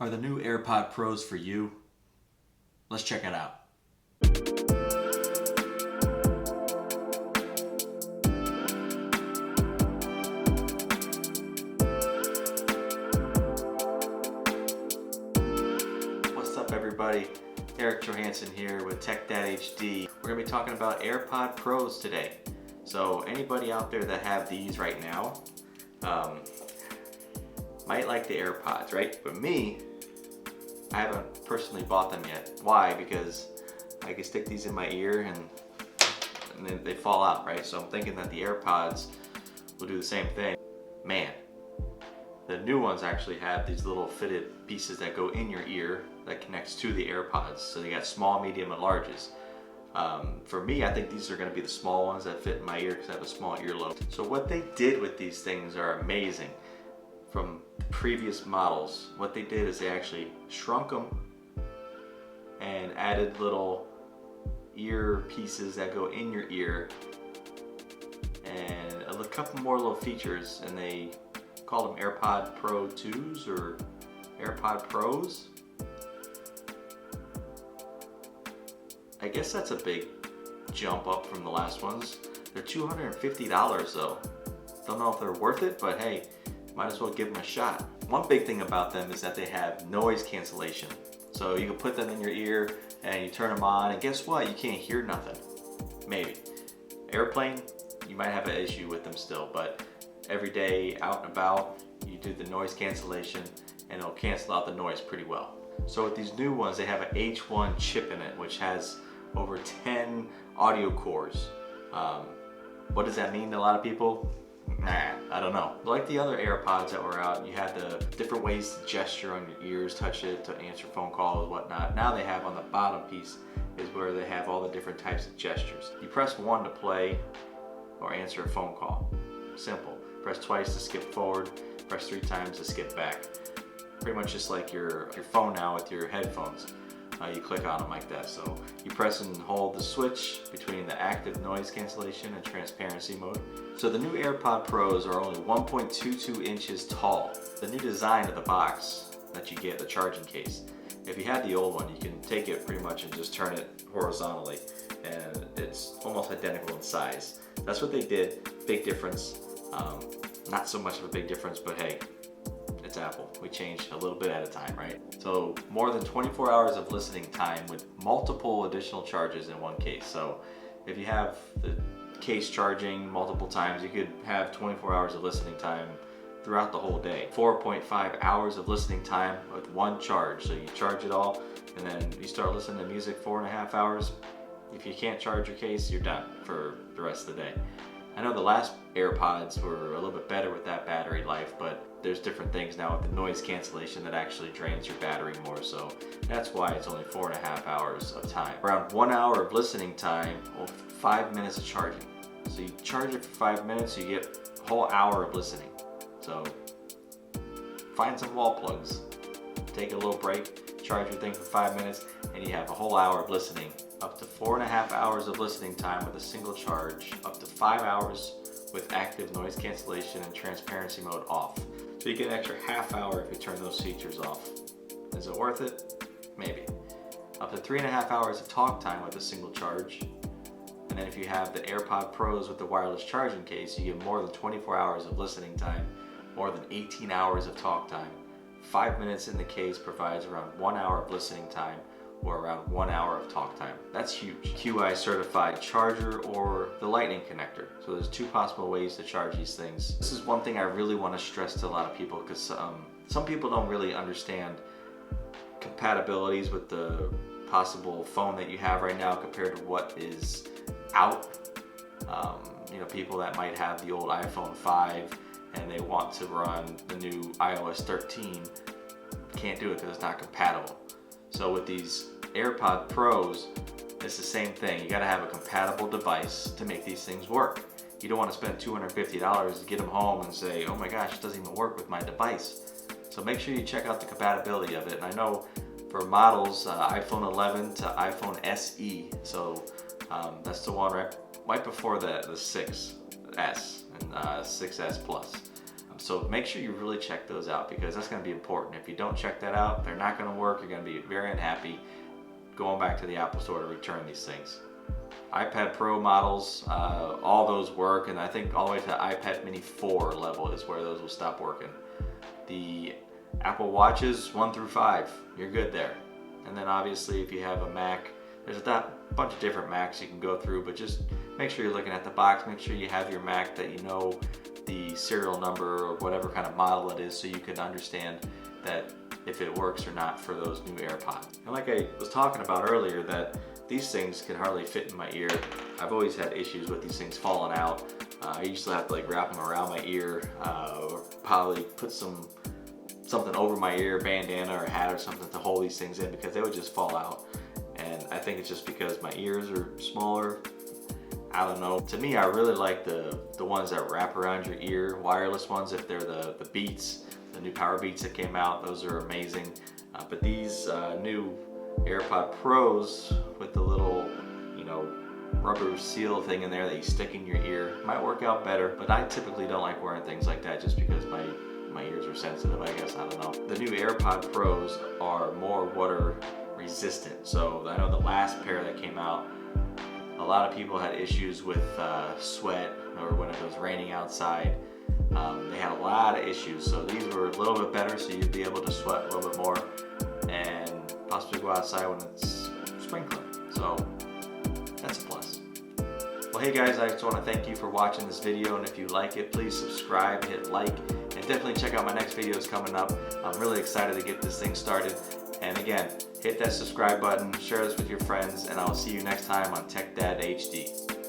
Are the new AirPod Pros for you? Let's check it out. What's up everybody? Eric Johansson here with TechDadHD. We're going to be talking about AirPod Pros today. So anybody out there that have these right now might like the AirPods, right? But me, I haven't personally bought them yet. Why? Because I can stick these in my ear and then they fall out, right? So I'm thinking that the AirPods will do the same thing. Man, the new ones actually have these little fitted pieces that go in your ear that connects to the AirPods. So they got small, medium, and larges. For me, I think these are going to be the small ones that fit in my ear because I have a small earlobe. So what they did with these things are amazing. From previous models, what they did is they actually shrunk them and added little ear pieces that go in your ear and a couple more little features, and they call them AirPod Pro 2s or AirPod Pros. I guess that's a big jump up from the last ones. They're $250 though. Don't know if they're worth it, but hey, might as well give them a shot. One big thing about them is that they have noise cancellation. So you can put them in your ear and you turn them on, and guess what? You can't hear nothing. Maybe. Airplane, you might have an issue with them still, but every day out and about, you do the noise cancellation and it'll cancel out the noise pretty well. So with these new ones, they have an H1 chip in it, which has over 10 audio cores. What does that mean to a lot of people? Nah, I don't know. Like the other AirPods that were out, you had the different ways to gesture on your ears, touch it to answer phone calls, whatnot. Now they have on the bottom piece is where they have all the different types of gestures. You press 1 to play or answer a phone call. Simple. Press twice to skip forward, press 3 times to skip back. Pretty much just like your phone now with your headphones. You click on them like that. So you press and hold the switch between the active noise cancellation and transparency mode. So the new AirPod Pros are only 1.22 inches tall. The new design of the box that you get, the charging case. If you had the old one, you can take it pretty much and just turn it horizontally, and it's almost identical in size. That's what they did. Big difference. Not so much of a big difference, but hey, it's Apple. We change a little bit at a time, right? So more than 24 hours of listening time with multiple additional charges in one case. So if you have the case charging multiple times, you could have 24 hours of listening time throughout the whole day. 4.5 hours of listening time with one charge. So you charge it all and then you start listening to music 4.5 hours. If you can't charge your case, you're done for the rest of the day. I know the last AirPods were a little bit better with that battery life, but there's different things now with the noise cancellation that actually drains your battery more, so that's why it's only 4.5 hours of time. Around 1 hour of listening time or 5 minutes of charging. So you charge it for 5 minutes, you get a whole hour of listening. So find some wall plugs, take a little break, charge your thing for 5 minutes, and you have a whole hour of listening. Up to 4.5 hours of listening time with a single charge, up to 5 hours with active noise cancellation and transparency mode off. So you get an extra half hour if you turn those features off. Is it worth it? Maybe. Up to 3.5 hours of talk time with a single charge. And then if you have the AirPod Pros with the wireless charging case, you get more than 24 hours of listening time, more than 18 hours of talk time. 5 minutes in the case provides around 1 hour of listening time or around 1 hour of talk time. That's huge. QI certified charger or the lightning connector. So there's 2 possible ways to charge these things. This is one thing I really want to stress to a lot of people, because some people don't really understand compatibilities with the possible phone that you have right now compared to what is out. People that might have the old iPhone 5 and they want to run the new iOS 13 can't do it because it's not compatible. So with these AirPod Pros, it's the same thing. You gotta have a compatible device to make these things work. You don't want to spend $250 to get them home and say, oh my gosh, it doesn't even work with my device. So make sure you check out the compatibility of it. And I know for models, iPhone 11 to iPhone SE, so that's the one right before the 6S and 6S Plus. So make sure you really check those out, because that's going to be important. If you don't check that out, they're not going to work. You're going to be very unhappy going back to the Apple Store to return these things. iPad Pro models, all those work, and I think all the way to iPad Mini 4 level is where those will stop working. The Apple Watches 1 through 5, you're good there. And then obviously if you have a Mac, there's a bunch of different Macs you can go through, but just make sure you're looking at the box. Make sure you have your Mac, that you know the serial number or whatever kind of model it is, so you can understand that if it works or not for those new AirPods. And like I was talking about earlier, that these things can hardly fit in my ear. I've always had issues with these things falling out. I used to have to like wrap them around my ear, or probably put something over my ear, bandana or hat or something to hold these things in, because they would just fall out. And I think it's just because my ears are smaller. I don't know. To me, I really like the ones that wrap around your ear, wireless ones. If they're the Beats, the new Power Beats that came out, those are amazing. But these new AirPod Pros with the little, rubber seal thing in there that you stick in your ear might work out better. But I typically don't like wearing things like that, just because my ears are sensitive, I guess. I don't know. The new AirPod Pros are more water resistant. So I know the last pair that came out, a lot of people had issues with sweat, or when it was raining outside. They had a lot of issues. So these were a little bit better, so you'd be able to sweat a little bit more and possibly go outside when it's sprinkling. So that's a plus. Well, hey guys, I just want to thank you for watching this video, and if you like it, please subscribe, hit like, and definitely check out my next videos coming up. I'm really excited to get this thing started. And again, hit that subscribe button, share this with your friends, and I will see you next time on TechDadHD.